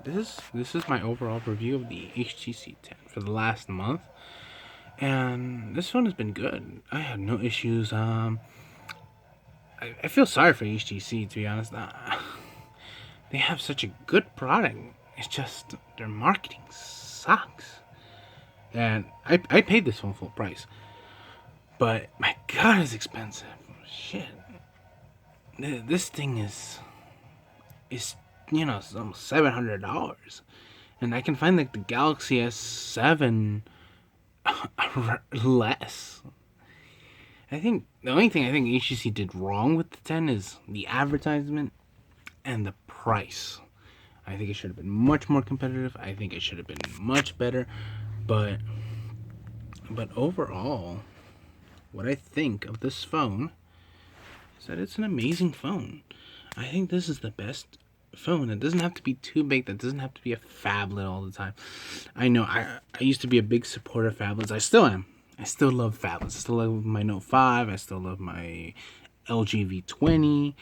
this is my overall review of the HTC 10 for the last month, and this phone has been good. I have no issues. I feel sorry for HTC, to be honest. They have such a good product. It's just their marketing sucks. And I paid this phone full price, but my God, it's expensive. Shit, this thing is it's almost $700, and I can find like the Galaxy S7 less. I think the only thing I think HTC did wrong with the 10 is the advertisement and the price. I think it should have been much more competitive. I think it should have been much better, but overall, what I think of this phone is that it's an amazing phone. I think this is the best phone. It doesn't have to be too big. That doesn't have to be a phablet all the time. I know I used to be a big supporter of phablets. I still am. I still love phablets. I still love my Note 5. I still love my LG V20.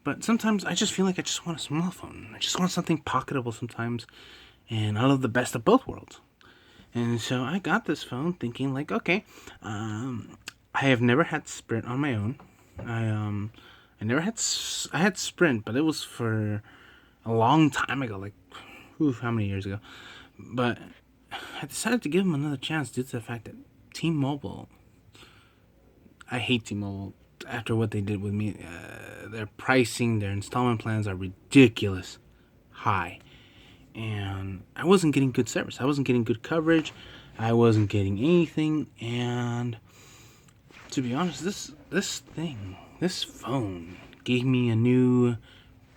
But sometimes I just feel like I just want a small phone. I just want something pocketable sometimes. And I love the best of both worlds. And so I got this phone thinking like, okay, I have never had Sprint on my own. I never had I had Sprint, but it was for a long time ago, like how many years ago. But I decided to give them another chance due to the fact that T-Mobile. I hate T-Mobile after what they did with me. Their pricing, their installment plans are ridiculous high, and I wasn't getting good service. I wasn't getting good coverage. I wasn't getting anything, and to be honest, this phone gave me a new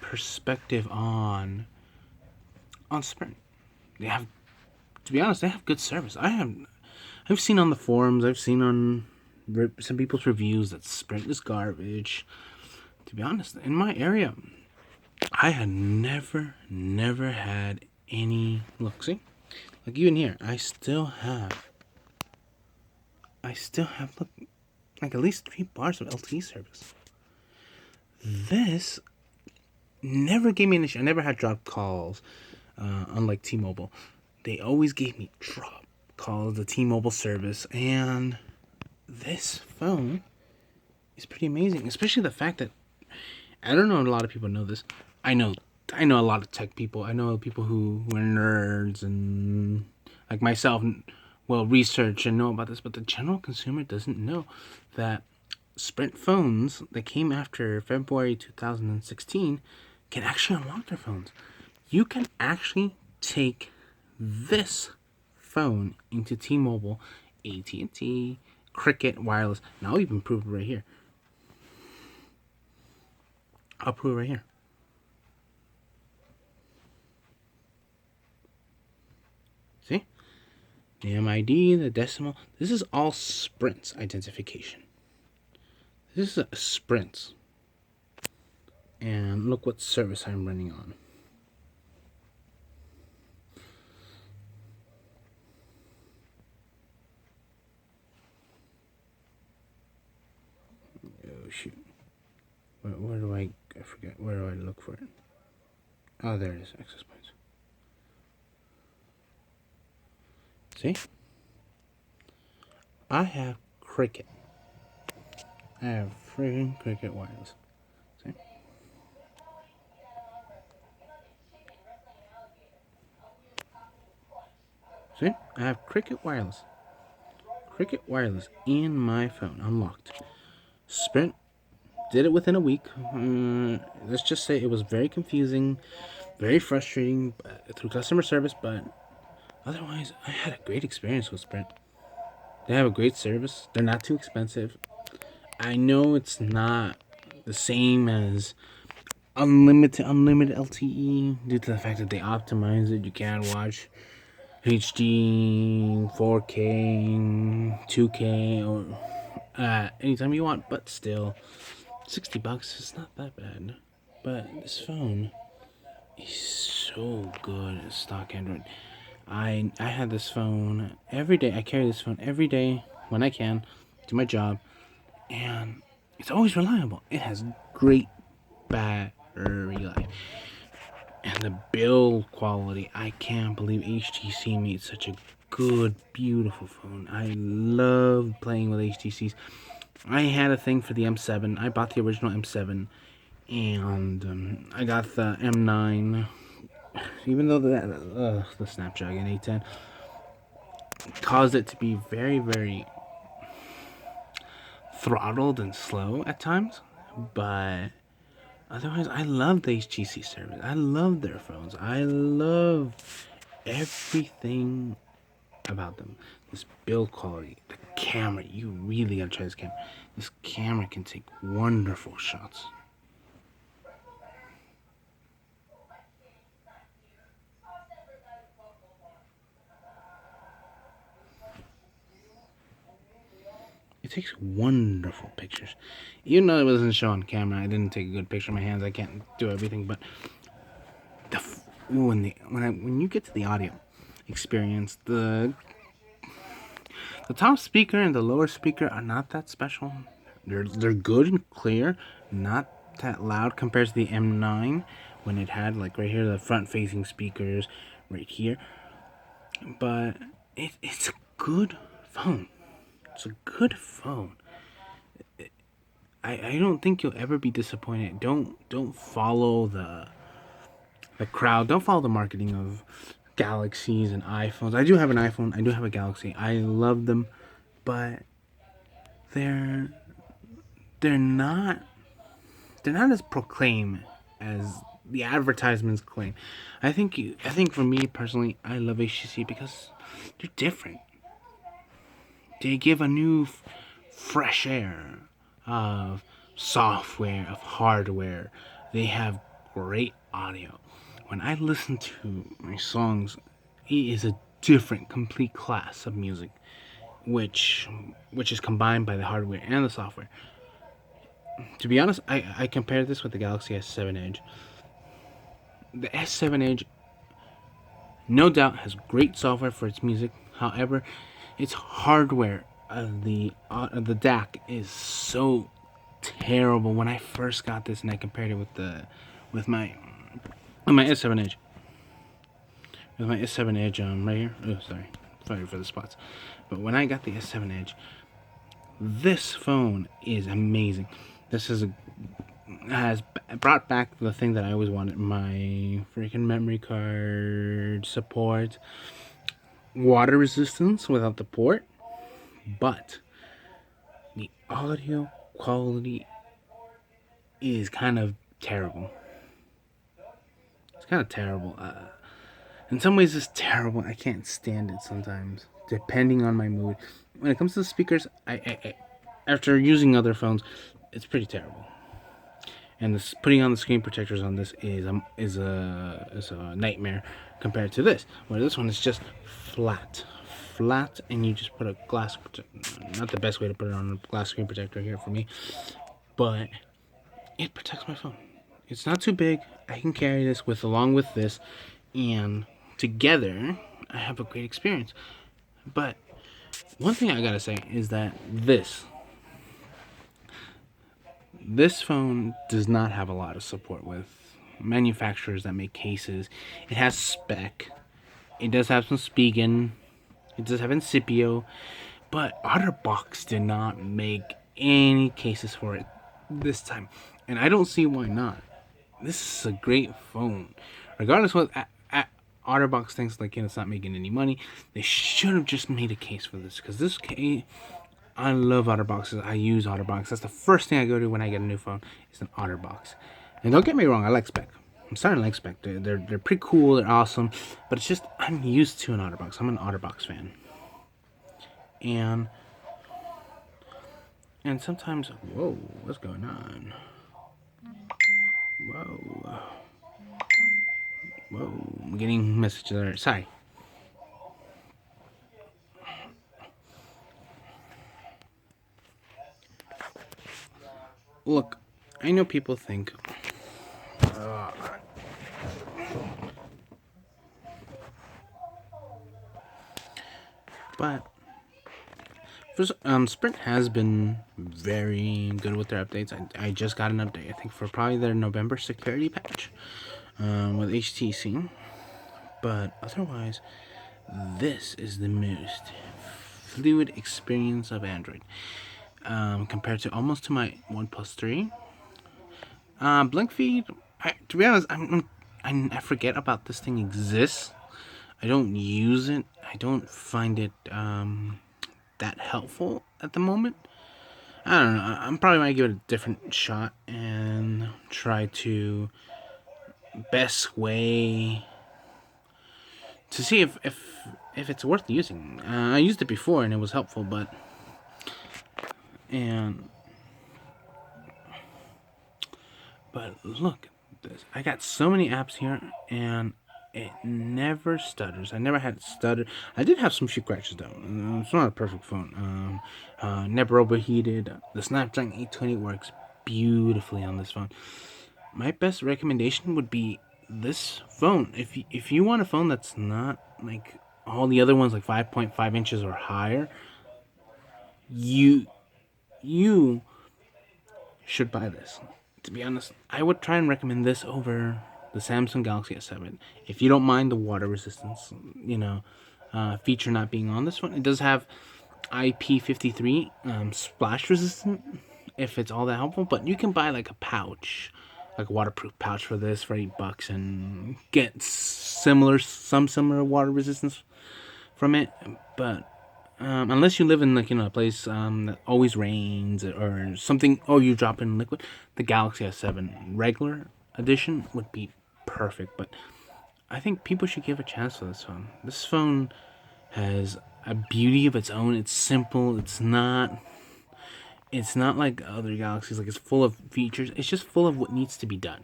perspective on Sprint. They have, to be honest, they have good service. I've seen on the forums, I've seen on some people's reviews that Sprint is garbage. To be honest, in my area, I had never had any. Look, see, like even here, I still have look, like at least 3 bars of LTE service. This never gave me an issue. I never had dropped calls, unlike T-Mobile. They always gave me drop calls, the T-Mobile service, and this phone is pretty amazing. Especially the fact that I don't know a lot of people know this. I know a lot of tech people. I know people who are nerds and like myself will research and know about this, but the general consumer doesn't know that Sprint phones that came after February 2016 can actually unlock their phones. You can actually take this phone into T-Mobile, AT&T, Cricket Wireless. Now I'll even prove it right here. I'll prove it right here. See? The MID, the decimal. This is all Sprint's identification. This is a Sprint. And look what service I'm running on. Oh, shoot. Where do I forget. Where do I look for it? Oh, there it is. Access points. See? I have Cricket. I have friggin' Cricket Wireless. See? See? I have Cricket Wireless. Cricket Wireless in my phone, unlocked. Sprint did it within a week. Let's just say it was very confusing, very frustrating through customer service, but otherwise, I had a great experience with Sprint. They have a great service. They're not too expensive. I know it's not the same as unlimited LTE due to the fact that they optimize it. You can watch HD, 4K, 2K, or anytime you want, but still, $60 is not that bad. But this phone is so good at stock Android. I had this phone every day. I carry this phone every day when I can to my job, and it's always reliable. It has great battery life. And the build quality, I can't believe HTC made such a good, beautiful phone. I love playing with HTCs. I had a thing for the M7. I bought the original M7, and I got the M9. Even though the Snapdragon 810 caused it to be very, very throttled and slow at times, but otherwise, I love the HTC service. I love their phones. I love everything about them. This build quality, the camera. You really gotta try this camera. This camera can take wonderful shots. It takes wonderful pictures. Even though it wasn't shown on camera, I didn't take a good picture of my hands. I can't do everything, but when you get to the audio experience, the top speaker and the lower speaker are not that special. They're good and clear, not that loud compared to the M9 when it had like right here the front facing speakers right here. But it's a good phone. It's a good phone. I don't think you'll ever be disappointed. Don't follow the crowd. Don't follow the marketing of Galaxies and iPhones. I do have an iPhone. I do have a Galaxy. I love them, but they're not as proclaimed as the advertisements claim. I think for me personally, I love HTC because they're different. They give a new fresh air of software, of hardware. They have great audio. When I listen to my songs, it is a different, complete class of music, which is combined by the hardware and the software. To be honest, I compared this with the Galaxy S7 Edge. The S7 Edge, no doubt, has great software for its music. However, its hardware, the DAC, is so terrible. When I first got this and I compared it with my S7 Edge, right here. Oh, sorry for the spots. But when I got the S7 Edge, this phone is amazing. This has brought back the thing that I always wanted: my freaking memory card support, water resistance without the port, but the audio quality is kind of terrible. It's kind of terrible. In some ways, it's terrible. I can't stand it sometimes, depending on my mood. When it comes to the speakers, I after using other phones, it's pretty terrible. And this, putting on the screen protectors on this is a nightmare compared to this, where this one is just flat, and you just put a glass. Not the best way to put it on a glass screen protector here for me, but it protects my phone. It's not too big. I can carry this along with this, and together I have a great experience. But one thing I gotta say is that this phone does not have a lot of support with manufacturers that make cases. It has spec. It does have some Spigen. It does have Incipio. But OtterBox did not make any cases for it this time. And I don't see why not. This is a great phone. Regardless of what OtterBox thinks, like, it's not making any money, they should have just made a case for this. Because this case, I love OtterBoxes. I use OtterBox. That's the first thing I go to when I get a new phone. It's an OtterBox. And don't get me wrong, I like spec. I'm starting to like spec. They're pretty cool. They're awesome. But it's just, I'm used to an OtterBox. I'm an OtterBox fan. And sometimes, whoa, what's going on? Whoa, I'm getting messages there. Sorry. Look, I know people think, but first, Sprint has been very good with their updates. I just got an update, I think, for probably their November security patch. with HTC. But otherwise, this is the most fluid experience of Android compared to almost to my OnePlus 3. Blink feed, to be honest, I forget about this thing exists. I don't use it. I don't find it that helpful at the moment. I don't know. I'm probably gonna give it a different shot and try to best way to see if it's worth using. I used it before and it was helpful, and look, this, I got so many apps here and it never stutters. I never had it stutter. I did have some few crashes though. It's not a perfect phone. Never overheated. The Snapdragon 820 works beautifully on this phone. My best recommendation would be this phone. If you want a phone that's not like all the other ones, like 5.5 inches or higher, you should buy this. To be honest, I would try and recommend this over the Samsung Galaxy S7. If you don't mind the water resistance, feature not being on this one, it does have IP53 splash resistant. If it's all that helpful, but you can buy like a pouch, like a waterproof pouch for this for $8 and get some similar water resistance from it. But unless you live in like a place that always rains or something, or you drop in liquid, the Galaxy S7 regular edition would be perfect. But I think people should give a chance to this phone. This phone has a beauty of its own. It's simple. It's not like other Galaxies. Like, it's full of features. It's just full of what needs to be done.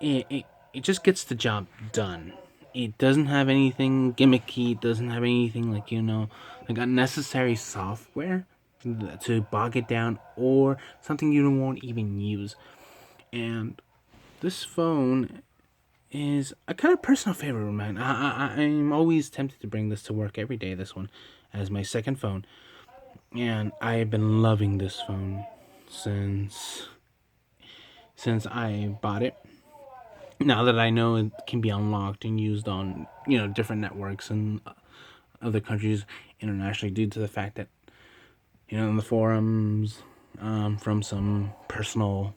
It just gets the job done. It doesn't have anything gimmicky. It doesn't have anything like unnecessary software to bog it down or something you won't even use. And this phone is a kind of personal favorite of mine. I'm always tempted to bring this to work every day. This one as my second phone, and I've been loving this phone since I bought it. Now that I know it can be unlocked and used on different networks and other countries internationally, due to the fact that in the forums from some personal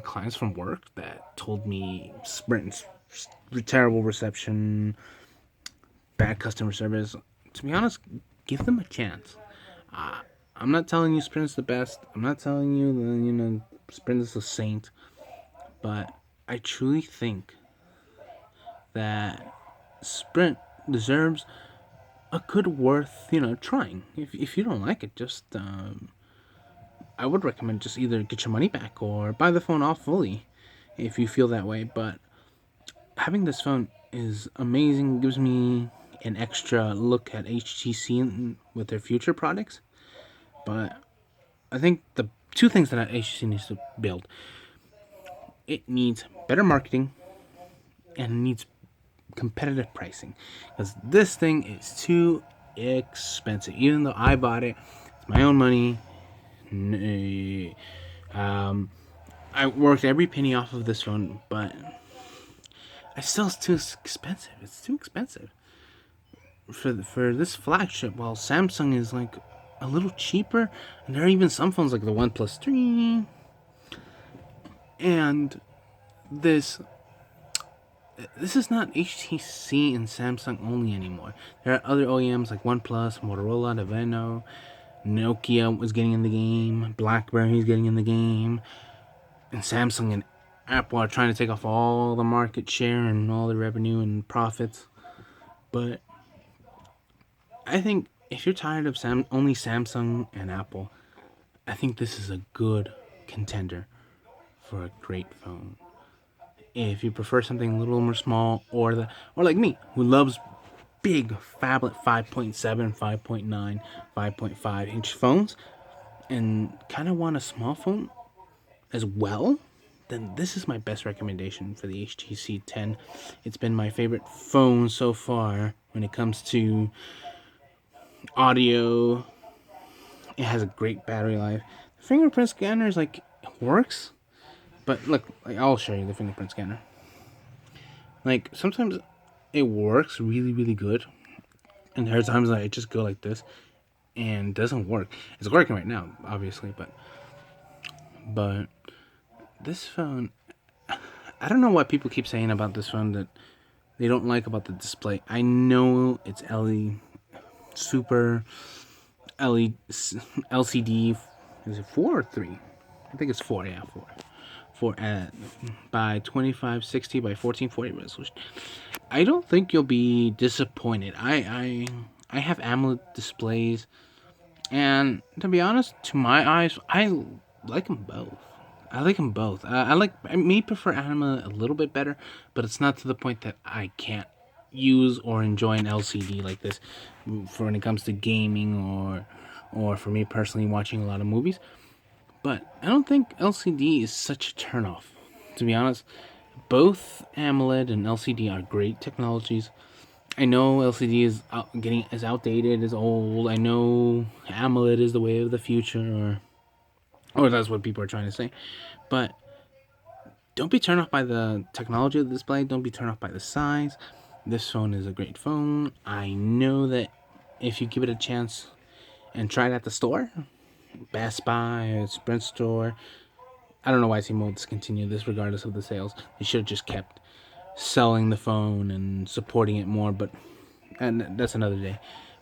clients from work that told me Sprint's terrible reception, bad customer service. To be honest, give them a chance. I'm not telling you Sprint's the best. I'm not telling you that Sprint is a saint. But I truly think that Sprint deserves a good worth, trying. If you don't like it, just I would recommend just either get your money back or buy the phone off fully if you feel that way. But having this phone is amazing. Gives me an extra look at HTC with their future products. But I think the two things that HTC needs to build: it needs better marketing and it needs competitive pricing, because this thing is too expensive. Even though I bought it, it's my own money. I worked every penny off of this phone, but it's too expensive. It's too expensive for this flagship. While Samsung is like a little cheaper, and there are even some phones like the OnePlus 3 and this is not HTC and Samsung only anymore. There are other OEMs like OnePlus, Motorola, Naveno, Nokia was getting in the game, BlackBerry is getting in the game, and Samsung and Apple are trying to take off all the market share and all the revenue and profits. But I think if you're tired of only Samsung and Apple, I think this is a good contender for a great phone. If you prefer something a little more small, or like me, who loves big phablet 5.7, 5.9, 5.5 inch phones and kind of want a small phone as well, then this is my best recommendation for the HTC 10. It's been my favorite phone so far when it comes to audio. It has a great battery life. The fingerprint scanner is like, it works, But look, like, I'll show you the fingerprint scanner. Like, sometimes it works really, really good. And there are times that I just go like this and it doesn't work. It's working right now, obviously, but this phone, I don't know what people keep saying about this phone that they don't like about the display. I know it's LED, super LED, LCD. Is it 4 or 3? I think it's 4. Yeah, 4. 4 by 2560 by 1440 resolution. I don't think you'll be disappointed. I have AMOLED displays, and to be honest, to my eyes, I like them both. I like them both. I may prefer AMOLED a little bit better, but it's not to the point that I can't use or enjoy an LCD like this for when it comes to gaming or for me personally watching a lot of movies. But I don't think LCD is such a turnoff. To be honest, both AMOLED and LCD are great technologies. I know LCD is outdated, is old. I know AMOLED is the way of the future, or that's what people are trying to say. But don't be turned off by the technology of the display. Don't be turned off by the size. This phone is a great phone. I know that if you give it a chance and try it at the store, Best Buy, Sprint store, I don't know why T-Mobile discontinued this regardless of the sales. They should have just kept selling the phone and supporting it more, and that's another day.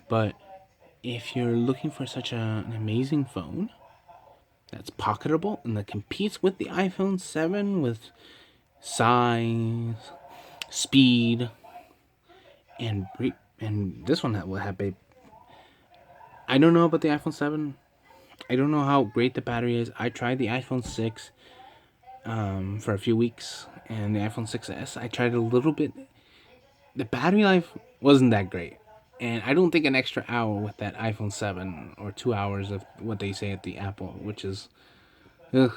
But if you're looking for such an amazing phone that's pocketable and that competes with the iPhone 7 with size, speed, and this one will have babe. I don't know about the iPhone 7. I don't know how great the battery is. I tried the iPhone 6 for a few weeks, and the iPhone 6s I tried a little bit. The battery life wasn't that great, and I don't think an extra hour with that iPhone 7 or 2 hours of what they say at the Apple, which is ugh.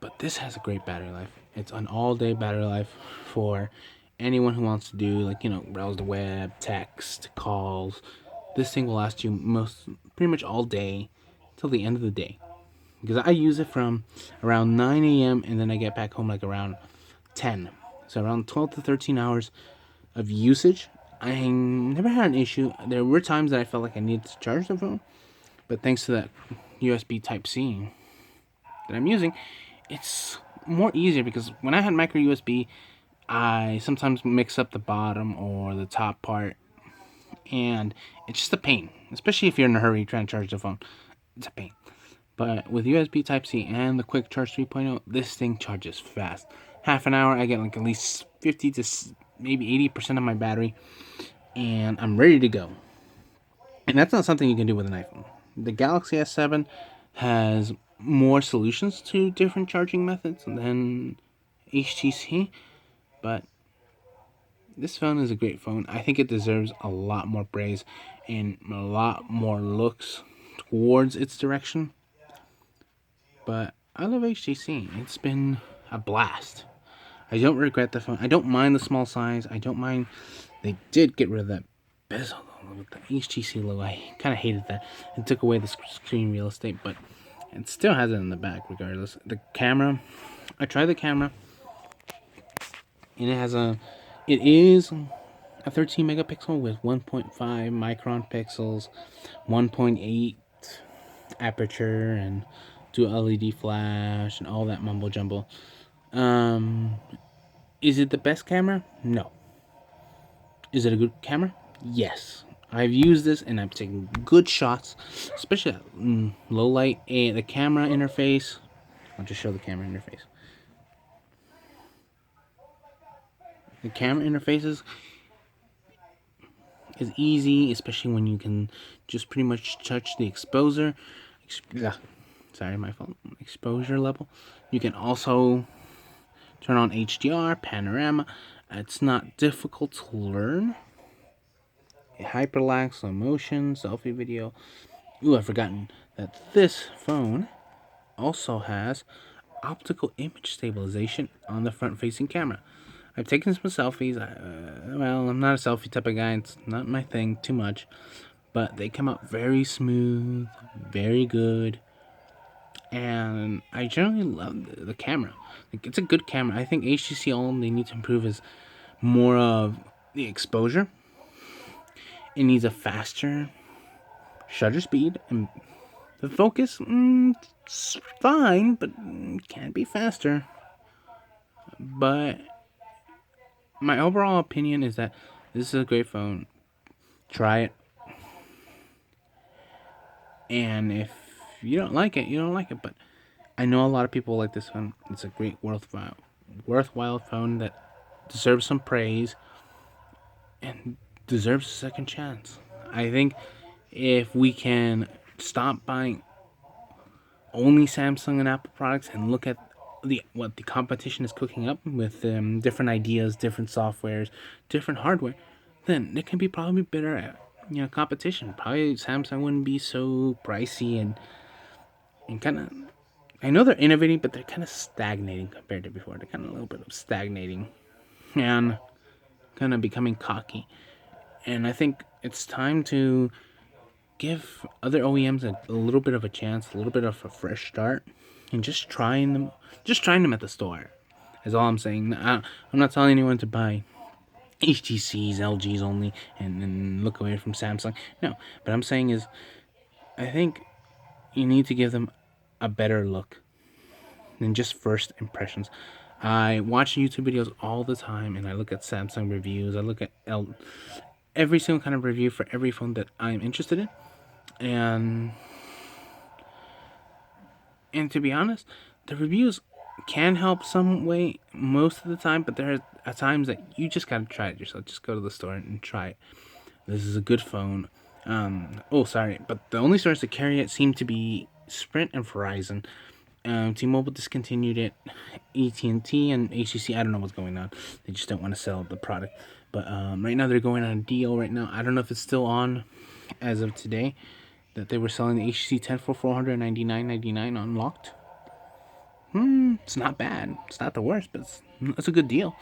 But this has a great battery life. It's an all-day battery life for anyone who wants to do, like, browse the web, text, calls. This thing will last you pretty much all day till the end of the day, because I use it from around 9 a.m. and then I get back home like around 10. So around 12 to 13 hours of usage. I never had an issue. There were times that I felt like I needed to charge the phone, but thanks to that USB Type-C that I'm using, it's more easier, because when I had micro USB, I sometimes mix up the bottom or the top part, and it's just a pain, especially if you're in a hurry trying to charge the phone. It's a pain. But with USB Type-C and the Quick Charge 3.0, this thing charges fast. Half an hour, I get like at least 50 to maybe 80% of my battery, and I'm ready to go. And that's not something you can do with an iPhone. The Galaxy S7 has more solutions to different charging methods than HTC, but this phone is a great phone. I think it deserves a lot more praise and a lot more looks towards its direction. But I love HTC. It's been a blast. I don't regret the phone. I don't mind the small size. I don't mind. They did get rid of that bezel with the HTC logo. I kind of hated that. It took away the screen real estate, but it still has it in the back regardless. The camera, I tried the camera, and it is a 13 megapixel with 1.5 micron pixels, 1.8 aperture, and dual LED flash, and all that mumbo jumbo. Is it the best camera? No. Is it a good camera? Yes. I've used this and I've taken good shots, especially at low light. And the camera interface, I'll just show the camera interface. The camera interfaces is easy, especially when you can just pretty much touch the exposure. Sorry, my fault. Exposure level. You can also turn on HDR, panorama. It's not difficult to learn. Hyperlapse, slow motion, selfie video. Ooh, I've forgotten that this phone also has optical image stabilization on the front-facing camera. I've taken some selfies. Well, I'm not a selfie type of guy. It's not my thing too much. But they come out very smooth, very good. and I generally love the camera. Like, it's a good camera. I think HTC all they need to improve is more of the exposure. It needs a faster shutter speed, and the focus, it's fine, but can be faster. But my overall opinion is that this is a great phone. Try it. And if you don't like it, you don't like it. But I know a lot of people like this phone. It's a great, worthwhile phone that deserves some praise and deserves a second chance. I think if we can stop buying only Samsung and Apple products and look at what the competition is cooking up with different ideas, different softwares, different hardware, then it can be probably better at competition. Probably Samsung wouldn't be so pricey and kind of. I know they're innovating, but they're kind of stagnating compared to before. They're kind of a little bit of stagnating and kind of becoming cocky. And I think it's time to give other OEMs a little bit of a chance, a little bit of a fresh start, and just trying them at the store. Is all I'm saying. I'm not telling anyone to buy HTCs, LGs only, and look away from Samsung. No, but I'm saying is, I think you need to give them a better look than just first impressions. I watch YouTube videos all the time, and I look at Samsung reviews. I look at every single kind of review for every phone that I'm interested in, and to be honest, the reviews can help some way most of the time, but there are times that you just gotta try it yourself. Just go to the store and try it. This is a good phone. But the only stores that carry it seem to be Sprint and Verizon. T-Mobile discontinued it. AT&T and HTC, I don't know what's going on. They just don't want to sell the product. But right now they're going on a deal right now. I don't know if it's still on as of today, that they were selling the HTC 10 for $499.99 unlocked. It's not bad. It's not the worst, but it's a good deal.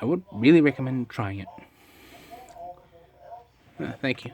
I would really recommend trying it. Thank you.